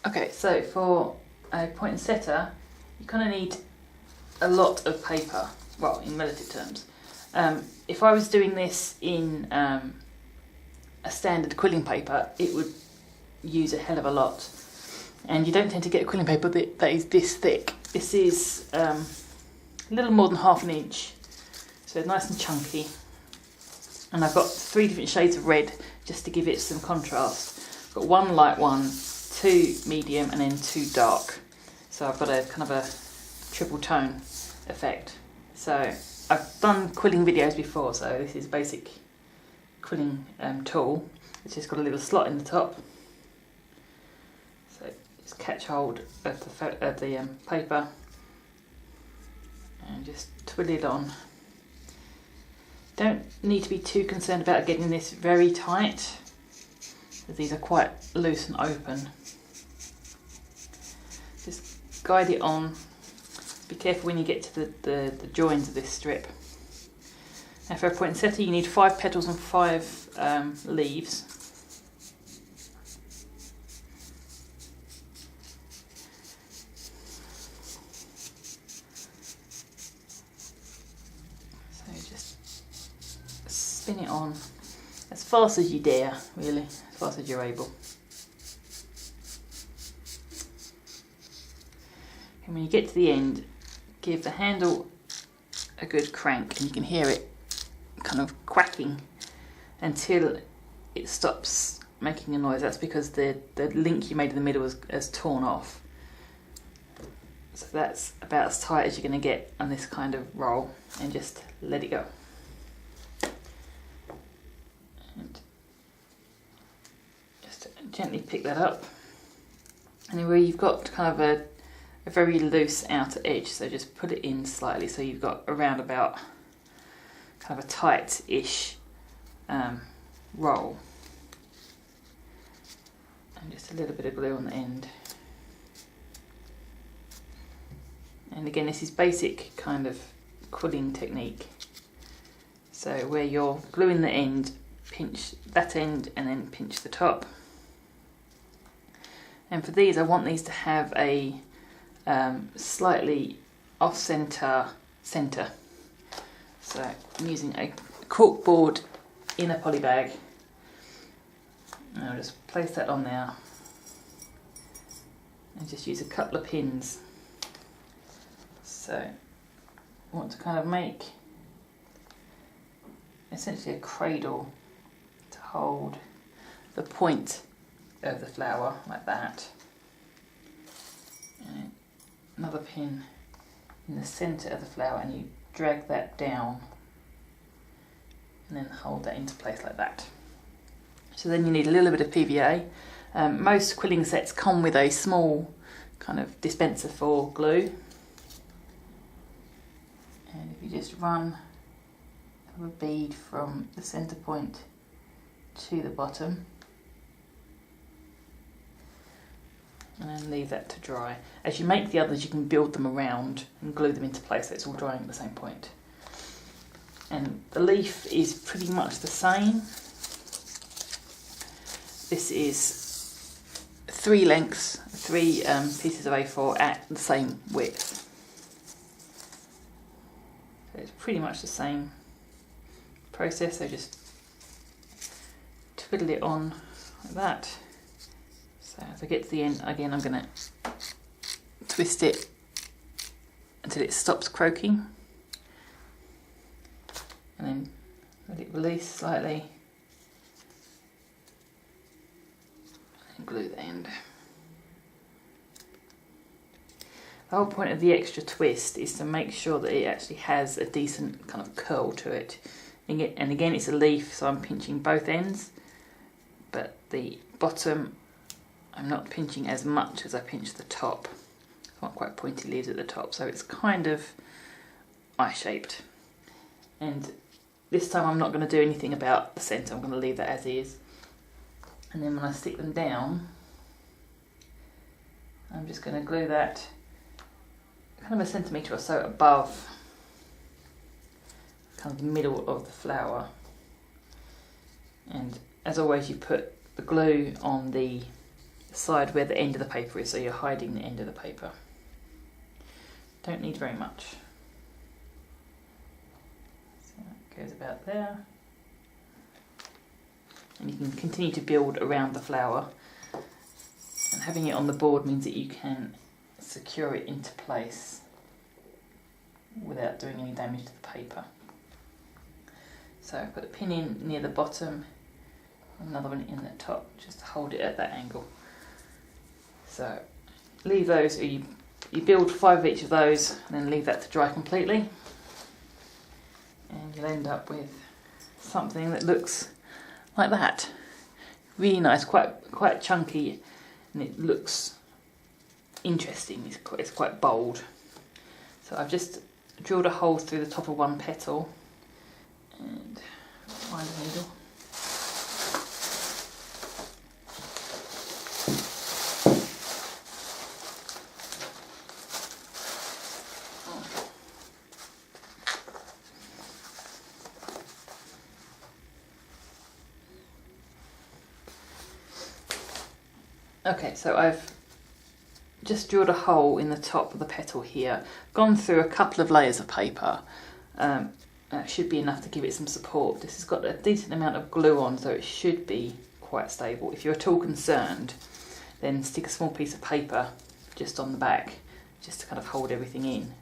Okay, so for a poinsettia, you kind of need a lot of paper, well, in relative terms. If I was doing this in a standard quilling paper, it would use a hell of a lot. And you don't tend to get a quilling paper that is this thick. This is a little more than half an inch, so nice and chunky. And I've got 3 different shades of red just to give it some contrast. I've got 1 light one, 2 medium, and then 2 dark. So I've got a kind of a triple tone effect. So I've done quilling videos before, so this is basic quilling tool. It's just got a little slot in the top. So just catch hold of the paper and just twiddle it on. Don't need to be too concerned about getting this very tight, because these are quite loose and open. Just guide it on. Be careful when you get to the joins of this strip. Now for a poinsettia you need 5 petals and 5 leaves. So just spin it on as fast as you dare, really, as fast as you're able. And when you get to the end, give the handle a good crank, and you can hear it kind of quacking until it stops making a noise. That's because the link you made in the middle has torn off. So that's about as tight as you're going to get on this kind of roll, and just let it go. And just gently pick that up. And where you've got kind of a very loose outer edge, so just put it in slightly so you've got around about kind of a tight-ish roll, and just a little bit of glue on the end. And again, this is basic kind of quilling technique, so where you're gluing the end, pinch that end and then pinch the top. And for these, I want these to have a slightly off-centre centre. So I'm using a cork board in a poly bag, and I'll just place that on there and just use a couple of pins. So I want to kind of make essentially a cradle to hold the point of the flower like that. And another pin in the centre of the flower, and you drag that down and then hold that into place like that. So then you need a little bit of PVA. Most quilling sets come with a small kind of dispenser for glue, and if you just run a bead from the centre point to the bottom and then leave that to dry. As you make the others, you can build them around and glue them into place so it's all drying at the same point. And the leaf is pretty much the same. This is 3 lengths, 3 pieces of A4 at the same width. So it's pretty much the same process, so just twiddle it on like that. So as I get to the end, again I'm going to twist it until it stops croaking, and then let it release slightly and glue the end. The whole point of the extra twist is to make sure that it actually has a decent kind of curl to it. And again, it's a leaf, so I'm pinching both ends, but the bottom I'm not pinching as much as I pinch the top. I want quite pointy leaves at the top, so it's kind of eye-shaped. And this time I'm not going to do anything about the centre, I'm going to leave that as is. And then when I stick them down, I'm just going to glue that kind of a centimetre or so above kind of the middle of the flower. And as always, you put the glue on the side where the end of the paper is, so you're hiding the end of the paper. Don't need very much. So that goes about there. And you can continue to build around the flower. And having it on the board means that you can secure it into place without doing any damage to the paper. So put a pin in near the bottom, another one in the top, just to hold it at that angle. So leave those, or you build 5 of each of those and then leave that to dry completely. And you'll end up with something that looks like that. Really nice, quite chunky, and it looks interesting. It's quite bold. So I've just drilled a hole through the top of one petal and find a needle. Okay, so I've just drilled a hole in the top of the petal here, gone through a couple of layers of paper. That should be enough to give it some support. This has got a decent amount of glue on, so it should be quite stable. If you're at all concerned, then stick a small piece of paper just on the back, just to kind of hold everything in,